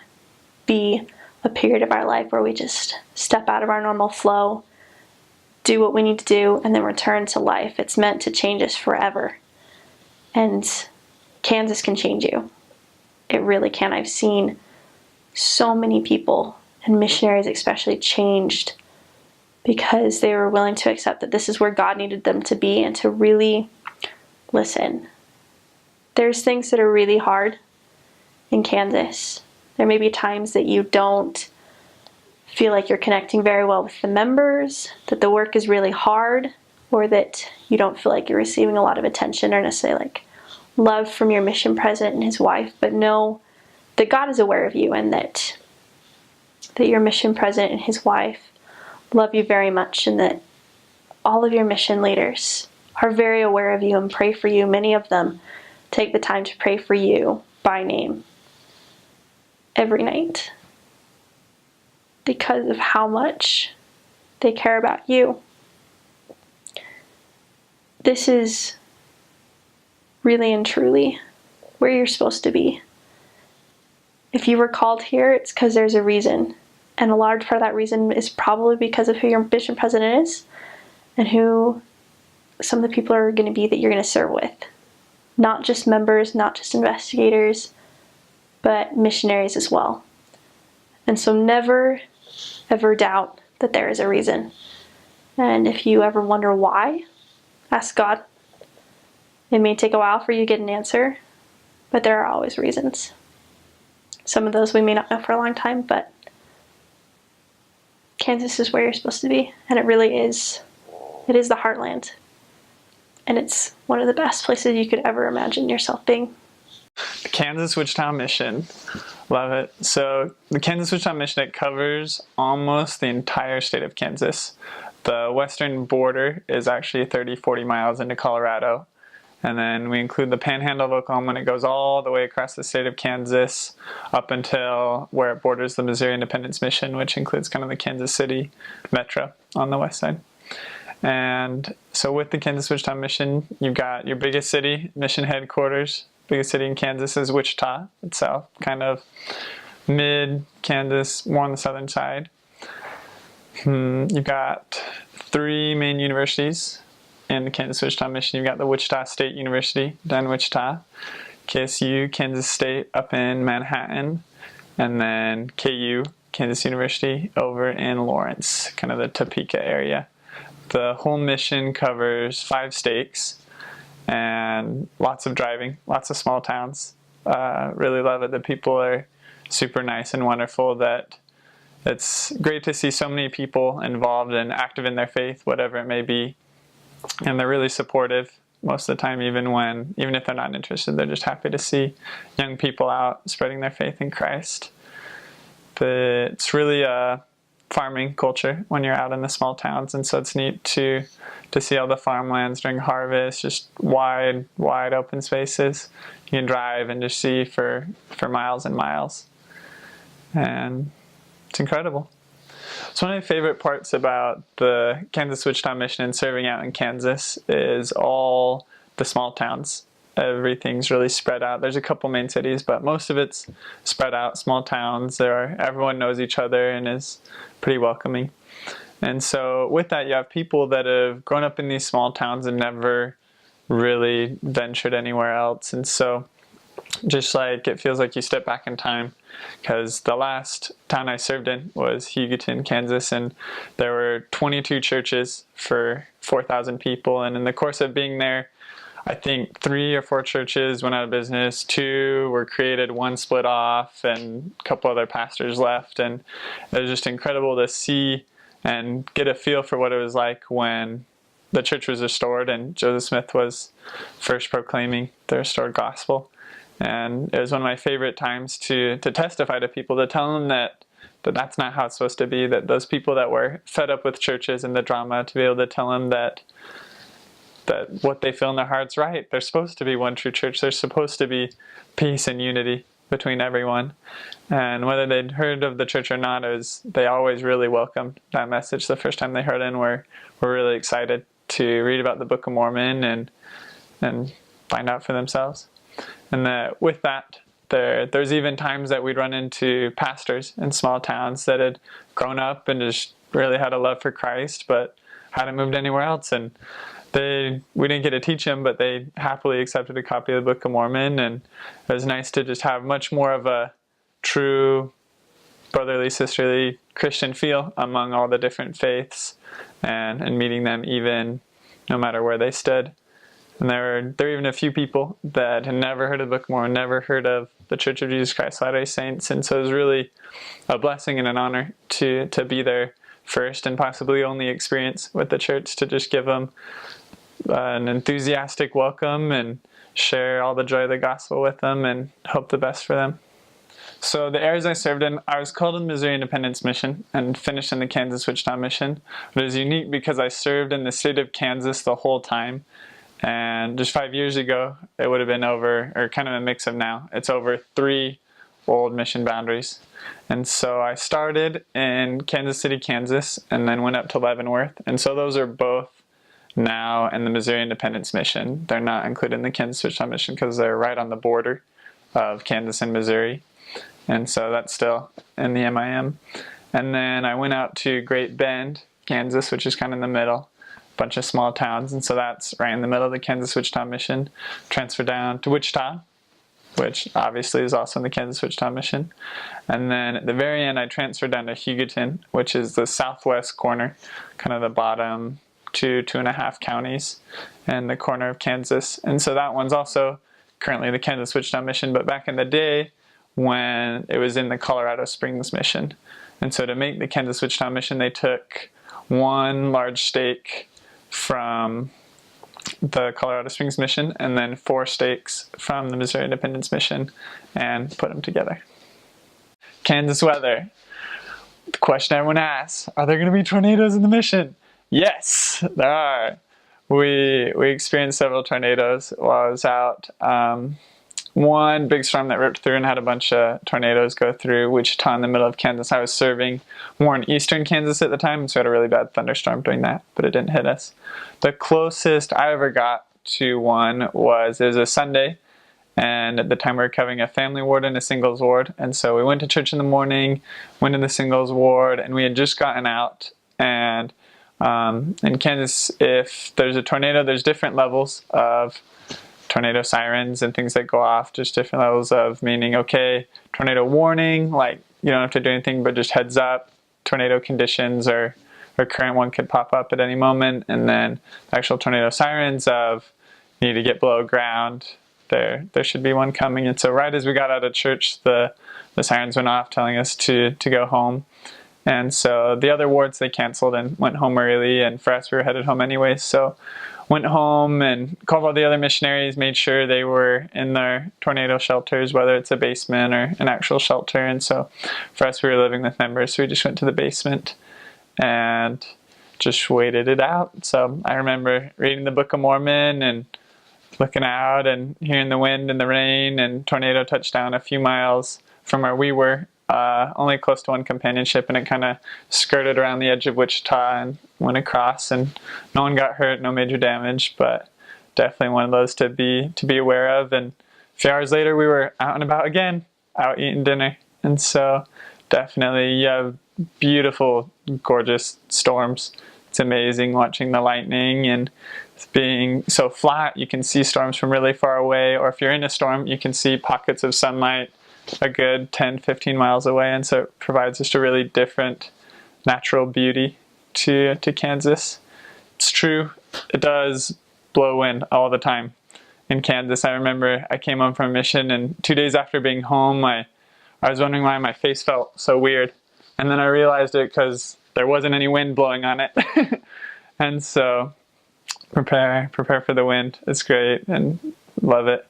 be a period of our life where we just step out of our normal flow, do what we need to do, and then return to life. It's meant to change us forever. And Kansas can change you. It really can. I've seen so many people, and missionaries especially, changed because they were willing to accept that this is where God needed them to be, and to really listen. There's things that are really hard in Kansas. There may be times that you don't feel like you're connecting very well with the members, that the work is really hard, or that you don't feel like you're receiving a lot of attention or necessarily like love from your mission president and his wife. But know that God is aware of you, and that your mission president and his wife love you very much, and that all of your mission leaders are very aware of you and pray for you. Many of them take the time to pray for you by name every night because of how much they care about you. This is really and truly where you're supposed to be. If you were called here, it's because there's a reason. And a large part of that reason is probably because of who your mission president is and who some of the people are going to be that you're going to serve with. Not just members, not just investigators, but missionaries as well. And so never, ever doubt that there is a reason. And if you ever wonder why, ask God. It may take a while for you to get an answer, but there are always reasons. Some of those we may not know for a long time, but Kansas is where you're supposed to be, and it really is. It is the heartland, and it's one of the best places you could ever imagine yourself being. The Kansas Wichita Mission. Love it. So the Kansas Wichita Mission, it covers almost the entire state of Kansas. The western border is actually 30-40 miles into Colorado. And then we include the Panhandle of Oklahoma, and it goes all the way across the state of Kansas up until where it borders the Missouri Independence Mission, which includes kind of the Kansas City metro on the west side. And so with the Kansas Wichita Mission, you've got your biggest city, mission headquarters. Biggest city in Kansas is Wichita itself, kind of mid-Kansas, more on the southern side. You've got 3 main universities in the Kansas Wichita Mission. You've got the Wichita State University down in Wichita, KSU, Kansas State up in Manhattan, and then KU, Kansas University, over in Lawrence, kind of the Topeka area. The whole mission covers 5 states and lots of driving, lots of small towns. Really love it. The people are super nice and wonderful. That it's great to see so many people involved and active in their faith, whatever it may be. And they're really supportive most of the time, even if they're not interested. They're just happy to see young people out spreading their faith in Christ. But it's really a farming culture when you're out in the small towns, and so it's neat to see all the farmlands during harvest, just wide open spaces. You can drive and just see for miles and miles, and it's incredible. So one of my favorite parts about the Kansas Wichita Mission and serving out in Kansas is all the small towns. Everything's really spread out. There's a couple main cities, but most of it's spread out, small towns. Everyone knows each other and is pretty welcoming. And so with that, you have people that have grown up in these small towns and never really ventured anywhere else. And so just like it feels like you step back in time, because the last town I served in was Hugoton, Kansas, and there were 22 churches for 4,000 people. And in the course of being there, I think 3 or 4 churches went out of business, 2 were created, 1 split off, and a couple other pastors left. And it was just incredible to see and get a feel for what it was like when the church was restored and Joseph Smith was first proclaiming the restored gospel. And it was one of my favorite times to testify to people, to tell them that that's not how it's supposed to be, that those people that were fed up with churches and the drama, to be able to tell them that what they feel in their heart's right. There's supposed to be one true church. There's supposed to be peace and unity between everyone. And whether they'd heard of the church or not, they always really welcomed that message. The first time they heard it, and were really excited to read about the Book of Mormon and find out for themselves. And that with that, there's even times that we'd run into pastors in small towns that had grown up and just really had a love for Christ, but hadn't moved anywhere else. And we didn't get to teach them, but they happily accepted a copy of the Book of Mormon. And it was nice to just have much more of a true brotherly, sisterly Christian feel among all the different faiths, and meeting them even no matter where they stood. And there were even a few people that had never heard of the Book of Mormon, never heard of the Church of Jesus Christ Latter-day Saints. And so it was really a blessing and an honor to be their first and possibly only experience with the church, to just give them an enthusiastic welcome and share all the joy of the gospel with them and hope the best for them. So the areas I served in, I was called to the Missouri Independence Mission and finished in the Kansas Wichita Mission. But it was unique because I served in the state of Kansas the whole time. And just 5 years ago, it would have been over, or kind of a mix of now, it's over 3 old mission boundaries. And so I started in Kansas City, Kansas, and then went up to Leavenworth. And so those are both now in the Missouri Independence Mission. They're not included in the Kansas Wichita Mission because they're right on the border of Kansas and Missouri. and so that's still in the MIM. And then I went out to Great Bend, Kansas, which is kind of in the middle, a bunch of small towns, and so that's right in the middle of the Kansas Wichita Mission. Transferred down to Wichita, which obviously is also in the Kansas Wichita Mission. And then at the very end, I transferred down to Hugoton, which is the southwest corner, kind of the bottom 2.5 counties, and the corner of Kansas. And so that one's also currently the Kansas Wichita Mission, but back in the day when it was in the Colorado Springs Mission. And so to make the Kansas Wichita Mission, they took one large stake from the Colorado Springs Mission and then 4 stakes from the Missouri Independence Mission and put them together. Kansas weather. The question everyone asks, are there going to be tornadoes in the mission? Yes, there are. We experienced several tornadoes while I was out. One big storm that ripped through and had a bunch of tornadoes go through Wichita in the middle of Kansas. I was serving more in eastern Kansas at the time, so we had a really bad thunderstorm doing that, but it didn't hit us. The closest I ever got to one it was a Sunday, and at the time we were covering a family ward and a singles ward, and so we went to church in the morning, went to the singles ward, and we had just gotten out. And in Kansas, if there's a tornado, there's different levels of tornado sirens and things that go off, just different levels of meaning, okay, tornado warning, like you don't have to do anything, but just heads up, tornado conditions or current one could pop up at any moment. And then the actual tornado sirens of you need to get below ground, there should be one coming. And so right as we got out of church, the sirens went off telling us to go home. And so the other wards they canceled and went home early, and for us we were headed home anyway, so went home and called all the other missionaries, made sure they were in their tornado shelters, whether it's a basement or an actual shelter. And so for us, we were living with members, so we just went to the basement and just waited it out. So I remember reading the Book of Mormon and looking out and hearing the wind and the rain, and tornado touched down a few miles from where we were, only close to one companionship, and it kind of skirted around the edge of Wichita and went across, and no one got hurt, no major damage, but definitely one of those to be aware of. And a few hours later we were out and about again, out eating dinner. And so definitely you have beautiful, gorgeous storms. It's amazing watching the lightning, and being so flat you can see storms from really far away, or if you're in a storm you can see pockets of sunlight a good 10-15 miles away. And so it provides just a really different natural beauty to Kansas. It's true, it does blow wind all the time in Kansas. I remember I came home from a mission, and 2 days after being home I was wondering why my face felt so weird, and then I realized it because there wasn't any wind blowing on it. And so prepare for the wind. It's great and love it.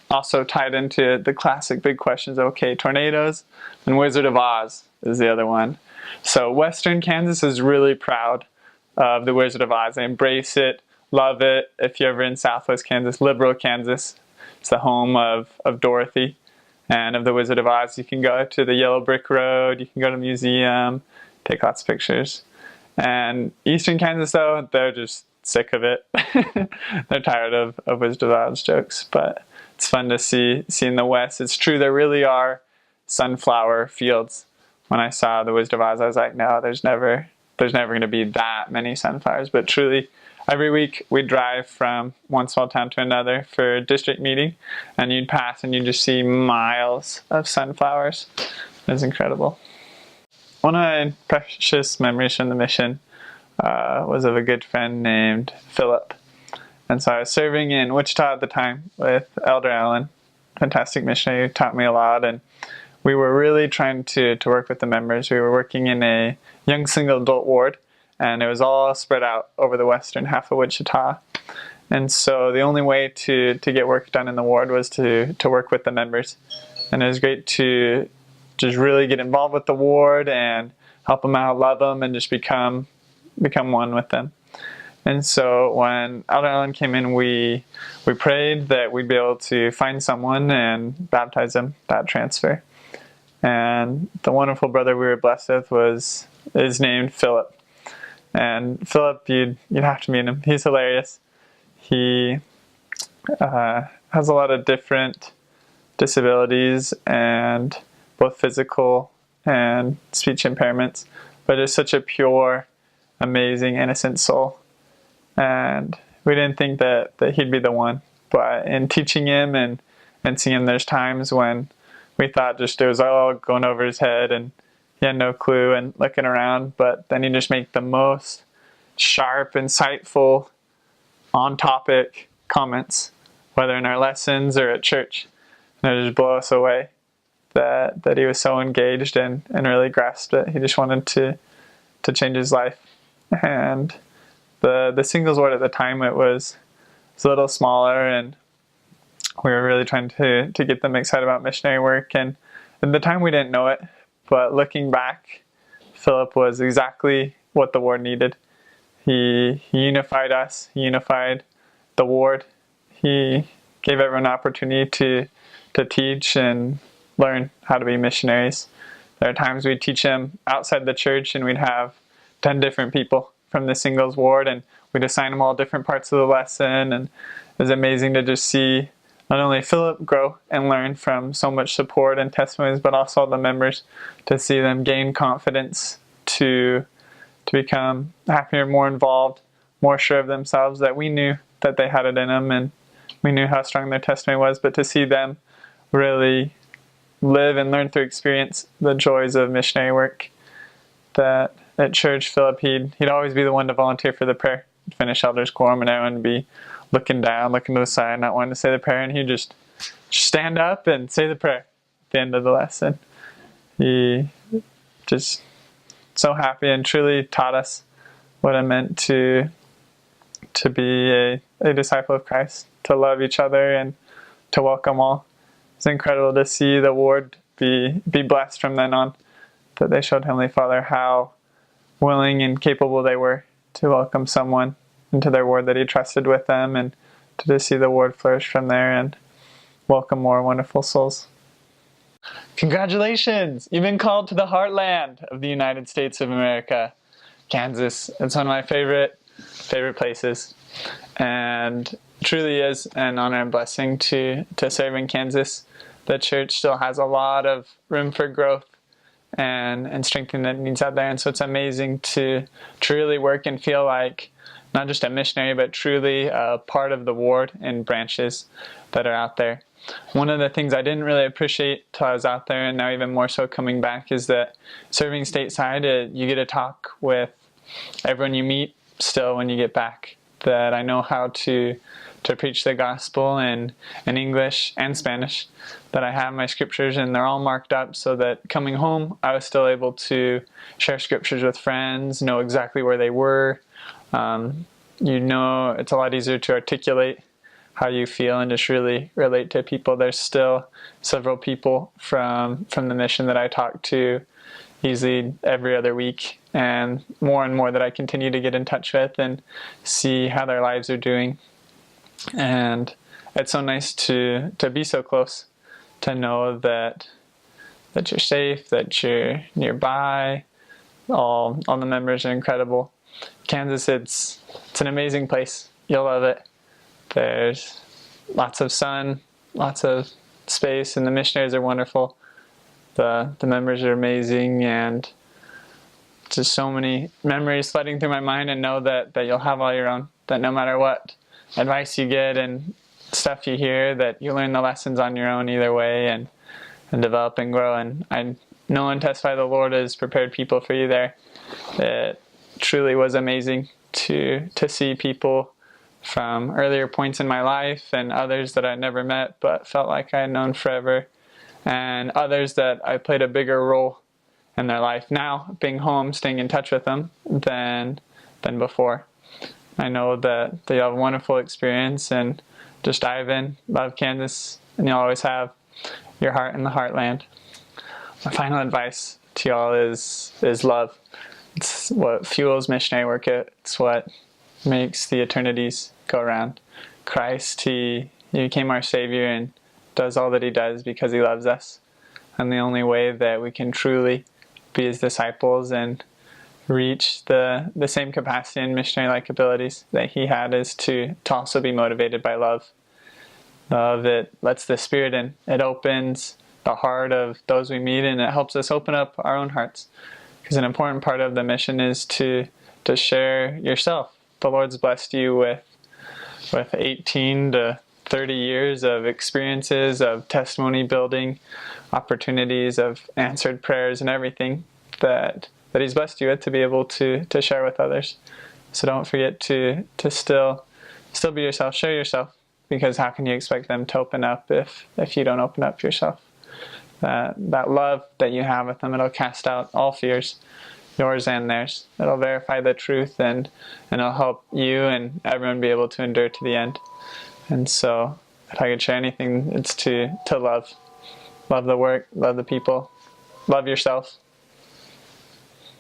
Also tied into the classic big questions, okay, tornadoes, and Wizard of Oz is the other one. So Western Kansas is really proud of the Wizard of Oz. They embrace it, love it. If you're ever in Southwest Kansas, liberal Kansas, it's the home of Dorothy and of the Wizard of Oz. You can go to the Yellow Brick Road, you can go to the museum, take lots of pictures. And Eastern Kansas, though, they're just sick of it. They're tired of Wizard of Oz jokes, but it's fun to see in the West. It's true, there really are sunflower fields. When I saw the Wizard of Oz, I was like, no, there's never going to be that many sunflowers. But truly, every week we'd drive from one small town to another for a district meeting, and you'd pass and you'd just see miles of sunflowers. It was incredible. One of my precious memories from the mission was of a good friend named Philip. And so I was serving in Wichita at the time with Elder Allen, fantastic missionary, who taught me a lot, and we were really trying to work with the members. We were working in a young single adult ward, and it was all spread out over the western half of Wichita. And so the only way to get work done in the ward was to work with the members. And it was great to just really get involved with the ward and help them out, love them, and just become one with them. And so when Elder Allen came in, we prayed that we'd be able to find someone and baptize them, that transfer. And the wonderful brother we were blessed with is named Philip. And Philip, you'd have to meet him. He's hilarious. He has a lot of different disabilities, but both physical and speech impairments, but is such a pure, amazing, innocent soul. And we didn't think that he'd be the one. But in teaching him and seeing him, there's times when we thought just it was all going over his head and he had no clue and looking around, but then he'd just make the most sharp, insightful, on-topic comments, whether in our lessons or at church. And it just blow us away that he was so engaged and really grasped it. He just wanted to change his life. And the singles ward at the time, it was a little smaller, and we were really trying to get them excited about missionary work. And at the time we didn't know it, but looking back, Philip was exactly what the ward needed. He unified us, he unified the ward. He gave everyone an opportunity to teach and learn how to be missionaries. There are times we'd teach them outside the church and we'd have 10 different people from the singles ward, and we'd assign them all different parts of the lesson. And it was amazing to just see not only Philip grow and learn from so much support and testimonies, but also all the members, to see them gain confidence to become happier, more involved, more sure of themselves, that we knew that they had it in them and we knew how strong their testimony was, but to see them really live and learn through experience the joys of missionary work. That at church, Philip, he'd always be the one to volunteer for the prayer. He'd finish elders quorum and everyone would be looking down, looking to the side, not wanting to say the prayer, and he'd just stand up and say the prayer at the end of the lesson. He just so happy and truly taught us what it meant to be a disciple of Christ, to love each other and to welcome all. It's incredible to see the ward be blessed from then on, that they showed Heavenly Father how willing and capable they were to welcome someone into their ward that he trusted with them, and to just see the ward flourish from there and welcome more wonderful souls. Congratulations! You've been called to the heartland of the United States of America, Kansas. It's one of my favorite places, and truly is an honor and blessing to serve in Kansas. The church still has a lot of room for growth and strengthening that needs out there, and so it's amazing to really work and feel like not just a missionary, but truly a part of the ward and branches that are out there. One of the things I didn't really appreciate till I was out there, and now even more so coming back, is that serving stateside, you get to talk with everyone you meet still when you get back. That I know how to preach the gospel in English and Spanish, that I have my scriptures and they're all marked up, so that coming home I was still able to share scriptures with friends, know exactly where they were. It's a lot easier to articulate how you feel and just really relate to people. There's still several people from the mission that I talk to easily every other week, and more that I continue to get in touch with and see how their lives are doing. And it's so nice to be so close, to know that you're safe, that you're nearby. All the members are incredible. Kansas, it's an amazing place. You'll love it. There's lots of sun, lots of space, and the missionaries are wonderful. The members are amazing, and just so many memories flooding through my mind, and know that you'll have all your own, that no matter what advice you get and stuff you hear, that you learn the lessons on your own either way and develop and grow. And I know and testify the Lord has prepared people for you there. It truly was amazing to see people from earlier points in my life, and others that I never met but felt like I had known forever, and others that I played a bigger role in their life now, being home, staying in touch with them than before. I know that you have a wonderful experience, and just dive in, love Kansas, and you'll always have your heart in the heartland. My final advice to y'all is love. It's what fuels missionary work. It's what makes the eternities go around. Christ, he became our Savior and does all that he does because he loves us. And the only way that we can truly be his disciples and reach the same capacity and missionary-like abilities that he had is to also be motivated by love. Love, it lets the Spirit in. It opens the heart of those we meet, and it helps us open up our own hearts. Because an important part of the mission is to share yourself. The Lord's blessed you with 18 to 30 years of experiences, of testimony building, opportunities of answered prayers and everything that He's blessed you with to be able to share with others. So don't forget to still be yourself, share yourself, because how can you expect them to open up if you don't open up yourself? That love that you have with them, it'll cast out all fears, yours and theirs. It'll verify the truth, and it'll help you and everyone be able to endure to the end. And so, if I could share anything, it's to love the work, love the people, love yourself,